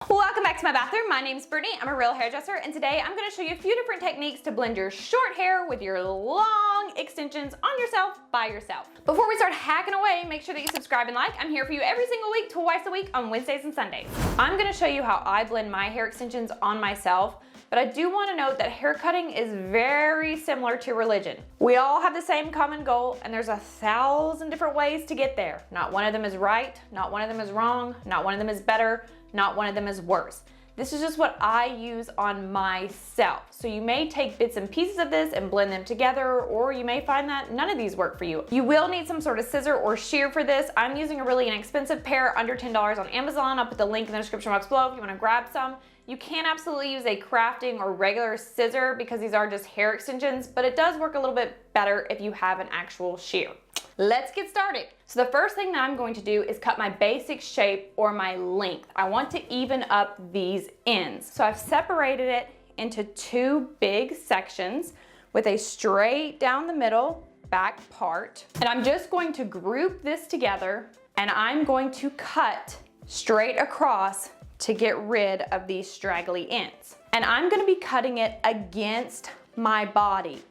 Welcome back to my bathroom. My name's Brittnee. I'm a real hairdresser, and today I'm going to show you a few different techniques to blend your short hair with your long extensions on yourself by yourself. Before we start hacking away, make sure that you subscribe and like. I'm here for you every single week, twice a week on Wednesdays and Sundays. I'm going to show you how I blend my hair extensions on myself, but I do want to note that hair cutting is very similar to religion. We all have the same common goal, and there's 1,000 different ways to get there. Not one of them is right, not one of them is wrong, not one of them is better, not one of them is worse. This is just what I use on myself. So you may take bits and pieces of this and blend them together, or you may find that none of these work for you. You will need some sort of scissor or shear for this. I'm using a really inexpensive pair, under $10 on Amazon. I'll put the link in the description box below if you want to grab some. You can absolutely use a crafting or regular scissor because these are just hair extensions, but it does work a little bit better if you have an actual shear. Let's get started. So the first thing that I'm going to do is cut my basic shape or my length. I want to even up these ends. So I've separated it into two big sections with a straight down the middle back part. And I'm just going to group this together, and I'm going to cut straight across to get rid of these straggly ends. And I'm going to be cutting it against my body.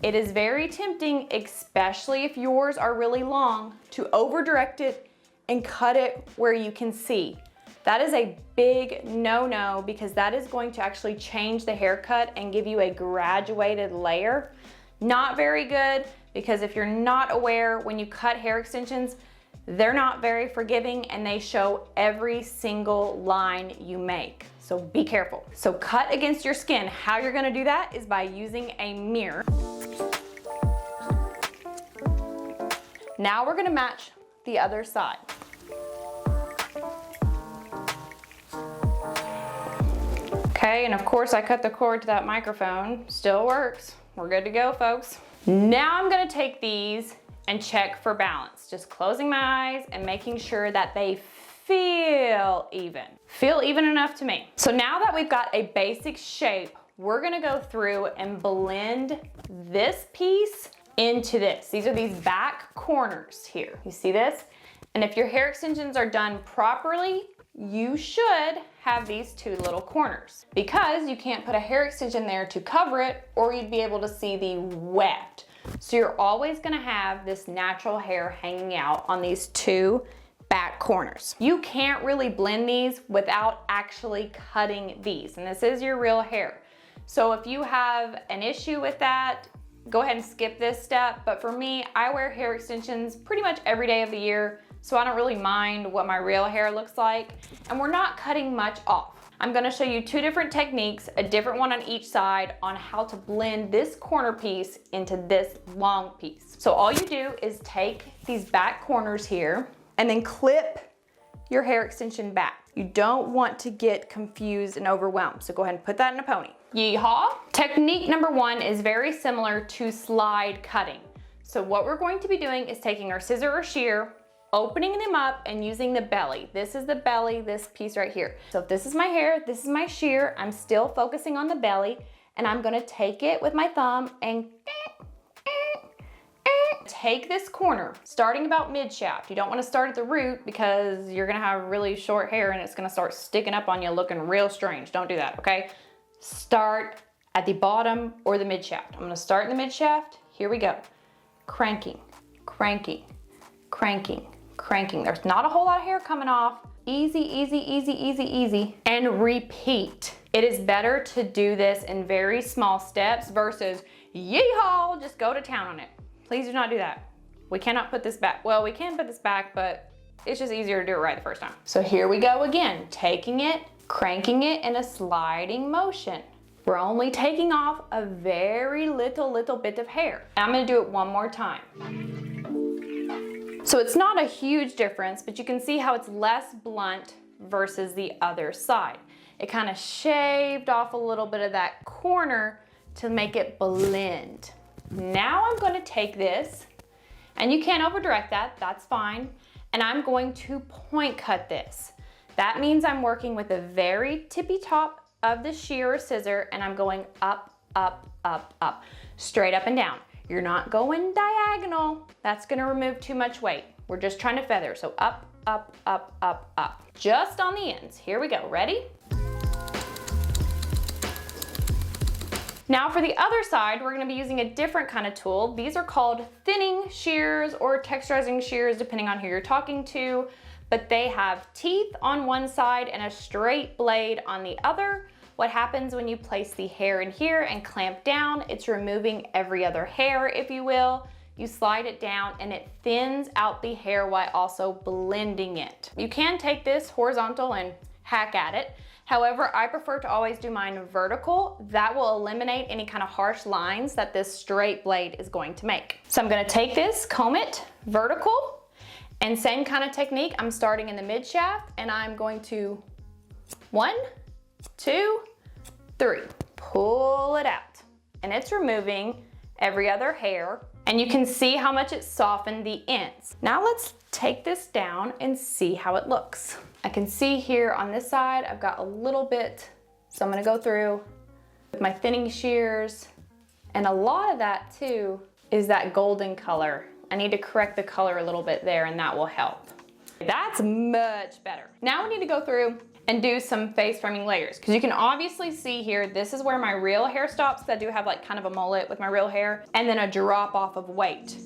It is very tempting, especially if yours are really long, to over direct it and cut it where you can see. That is a big no-no because that is going to actually change the haircut and give you a graduated layer. Not very good, because if you're not aware, when you cut hair extensions, they're not very forgiving and they show every single line you make. So be careful. So cut against your skin. How you're gonna do that is by using a mirror. Now we're gonna match the other side. Okay, and of course I cut the cord to that microphone. Still works. We're good to go, folks. Now I'm gonna take these and check for balance. Just closing my eyes and making sure that they feel even. Feel even enough to me. So now that we've got a basic shape, we're gonna go through and blend this piece into this. These are these back corners here. You see this? And if your hair extensions are done properly, you should have these two little corners, because you can't put a hair extension there to cover it, or you'd be able to see the weft. So you're always gonna have this natural hair hanging out on these two back corners. You can't really blend these without actually cutting these, and this is your real hair. So if you have an issue with that, go ahead and skip this step. But for me, I wear hair extensions pretty much every day of the year, so I don't really mind what my real hair looks like, and we're not cutting much off. I'm gonna show you two different techniques, a different one on each side, on how to blend this corner piece into this long piece. So all you do is take these back corners here and then clip your hair extension back. You don't want to get confused and overwhelmed, so go ahead and put that in a pony. Yeehaw! Technique number one is very similar to slide cutting. So what we're going to be doing is taking our scissor or shear, opening them up and using the belly. This is the belly, this piece right here. So if this is my hair, this is my shear, I'm still focusing on the belly, and I'm gonna take it with my thumb and take this corner, starting about mid-shaft. You don't wanna start at the root because you're gonna have really short hair and it's gonna start sticking up on you looking real strange. Don't do that, okay? Start at the bottom or the mid-shaft. I'm gonna start in the mid-shaft. Here we go. Cranking, cranking, cranking, cranking. There's not a whole lot of hair coming off. Easy, easy, easy, easy, easy. And repeat. It is better to do this in very small steps versus yeehaw, just go to town on it. Please do not do that. We cannot put this back. Well, we can put this back, but it's just easier to do it right the first time. So here we go again, taking it, cranking it in a sliding motion. We're only taking off a very little bit of hair. I'm gonna do it one more time. So it's not a huge difference, but you can see how it's less blunt versus the other side. It kind of shaved off a little bit of that corner to make it blend. Now I'm gonna take this, and you can't over direct that, that's fine, and I'm going to point cut this. That means I'm working with the very tippy top of the shear or scissor, and I'm going up, up, up, up, straight up and down. You're not going diagonal. That's gonna remove too much weight. We're just trying to feather. So up, up, up, up, up. Just on the ends. Here we go, ready? Now for the other side, we're gonna be using a different kind of tool. These are called thinning shears or texturizing shears, depending on who you're talking to, but they have teeth on one side and a straight blade on the other. What happens when you place the hair in here and clamp down, it's removing every other hair, if you will. You slide it down and it thins out the hair while also blending it. You can take this horizontal and hack at it. However, I prefer to always do mine vertical. That will eliminate any kind of harsh lines that this straight blade is going to make. So I'm gonna take this, comb it vertical, and same kind of technique. I'm starting in the mid shaft and I'm going to 1, 2, 3, pull it out. And it's removing every other hair. And you can see how much it softened the ends. Now let's take this down and see how it looks. I can see here on this side, I've got a little bit, so I'm gonna go through with my thinning shears. And a lot of that too is that golden color. I need to correct the color a little bit there and that will help. That's much better. Now we need to go through and do some face framing layers, because you can obviously see here, this is where my real hair stops, because I do have like kind of a mullet with my real hair, and then a drop off of weight.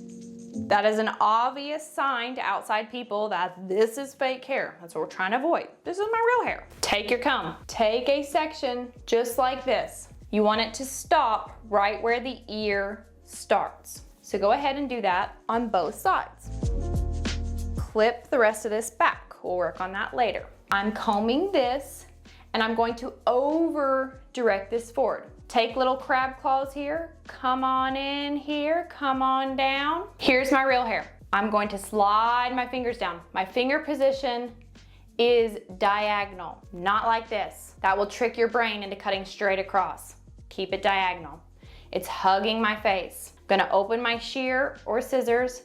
That is an obvious sign to outside people that this is fake hair. That's what we're trying to avoid. This is my real hair. Take your comb, take a section just like this. You want it to stop right where the ear starts. So go ahead and do that on both sides. Clip the rest of this back. We'll work on that later. I'm combing this and I'm going to over direct this forward. Take little crab claws here, come on in here, come on down. Here's my real hair. I'm going to slide my fingers down. My finger position is diagonal, not like this. That will trick your brain into cutting straight across. Keep it diagonal. It's hugging my face. I'm gonna open my shear or scissors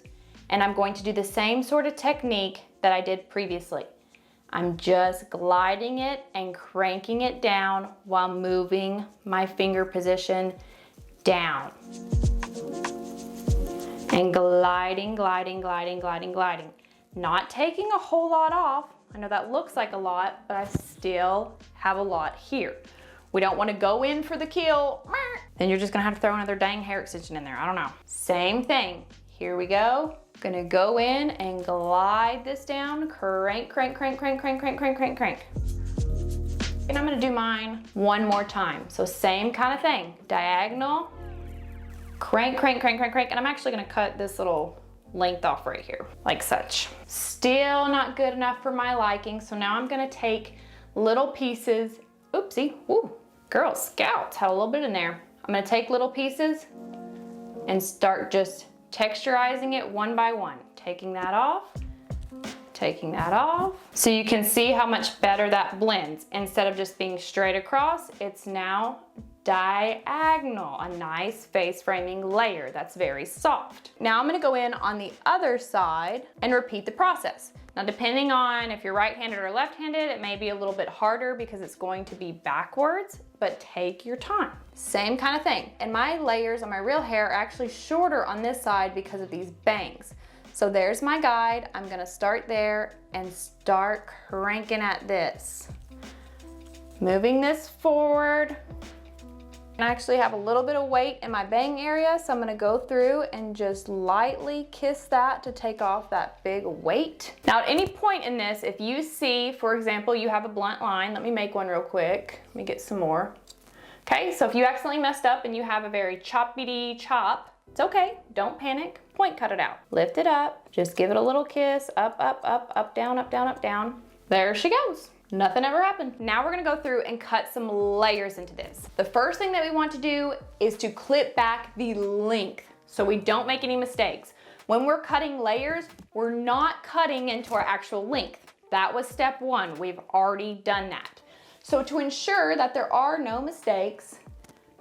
and I'm going to do the same sort of technique that I did previously. I'm just gliding it and cranking it down while moving my finger position down. And gliding, gliding, gliding, gliding, gliding. Not taking a whole lot off. I know that looks like a lot, but I still have a lot here. We don't want to go in for the kill. Then you're just gonna have to throw another dang hair extension in there. I don't know. Same thing. Here we go. Gonna go in and glide this down. Crank, crank, crank, crank, crank, crank, crank, crank, crank. And I'm gonna do mine one more time. So same kind of thing. Diagonal. Crank, crank, crank, crank, crank. And I'm actually gonna cut this little length off right here, like such. Still not good enough for my liking. So now I'm gonna take little pieces. Oopsie, ooh, Girl Scouts had a little bit in there. I'm gonna take little pieces and start just texturizing it one by one. Taking that off, taking that off. So you can see how much better that blends. Instead of just being straight across, it's now diagonal, a nice face framing layer that's very soft. Now I'm gonna go in on the other side and repeat the process. Now depending on if you're right-handed or left-handed, it may be a little bit harder because it's going to be backwards, but take your time. Same kind of thing. And my layers on my real hair are actually shorter on this side because of these bangs. So there's my guide. I'm gonna start there and start cranking at this. Moving this forward. I actually have a little bit of weight in my bang area, so I'm gonna go through and just lightly kiss that to take off that big weight. Now at any point in this, if you see, for example, you have a blunt line, let me make one real quick. Let me get some more. Okay, so if you accidentally messed up and you have a very choppity chop, it's okay, don't panic, point cut it out. Lift it up, just give it a little kiss, up, up, up, up, down, up, down, up, down. There she goes. Nothing ever happened. Now we're gonna go through and cut some layers into this. The first thing that we want to do is to clip back the length so we don't make any mistakes. When we're cutting layers, we're not cutting into our actual length. That was step one. We've already done that. So to ensure that there are no mistakes,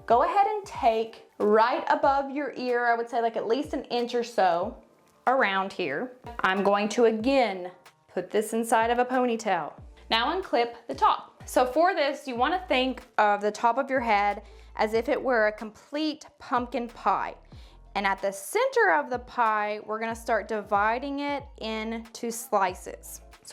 go ahead and take right above your ear, I would say like at least an inch or so around here. I'm going to again put this inside of a ponytail. Now unclip the top. So for this, you want to think of the top of your head as if it were a complete pumpkin pie. And at the center of the pie, we're gonna start dividing it into slices. So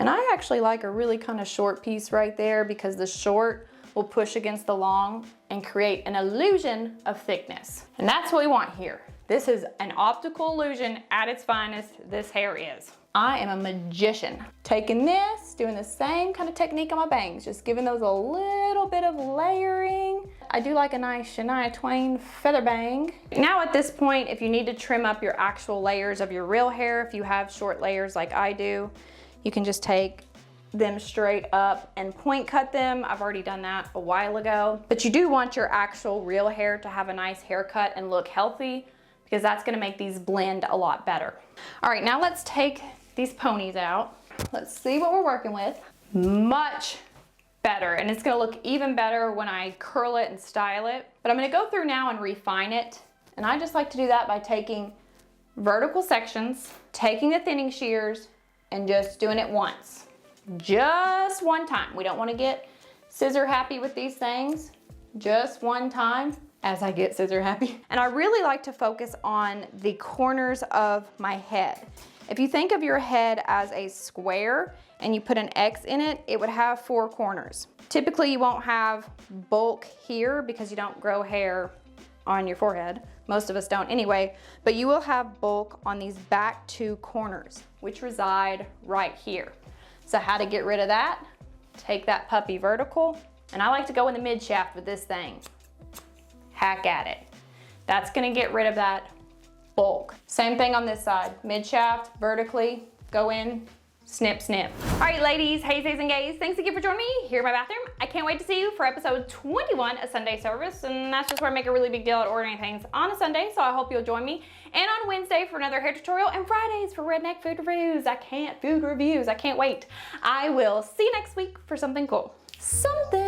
And I actually like a really kind of short piece right there because the short will push against the long and create an illusion of thickness. And that's what we want here. This is an optical illusion at its finest, this hair is. I am a magician. Taking this, doing the same kind of technique on my bangs, just giving those a little bit of layering. I do like a nice Shania Twain feather bang. Now at this point, if you need to trim up your actual layers of your real hair, if you have short layers like I do, you can just take them straight up and point cut them. I've already done that a while ago. But you do want your actual real hair to have a nice haircut and look healthy, because that's gonna make these blend a lot better. All right, now let's take these ponies out. Let's see what we're working with. Much better, and it's gonna look even better when I curl it and style it. But I'm gonna go through now and refine it. And I just like to do that by taking vertical sections, taking the thinning shears, and just doing it once. Just one time. We don't wanna get scissor happy with these things. Just one time. As I get scissor happy. And I really like to focus on the corners of my head. If you think of your head as a square and you put an X in it, it would have 4 corners. Typically you won't have bulk here because you don't grow hair on your forehead. Most of us don't anyway, but you will have bulk on these back 2 corners, which reside right here. So how to get rid of that? Take that puppy vertical, and I like to go in the mid shaft with this thing. Hack at it. That's gonna get rid of that bulk. Same thing on this side. Mid shaft, vertically, go in, snip, snip. All right, ladies, hey, and gays, thanks again for joining me here in my bathroom. I can't wait to see you for episode 21 of Sunday service, and that's just where I make a really big deal out of ordering things on a Sunday, so I hope you'll join me. And on Wednesday for another hair tutorial, and Fridays for redneck food reviews. I can't wait. I will see you next week for something cool. Something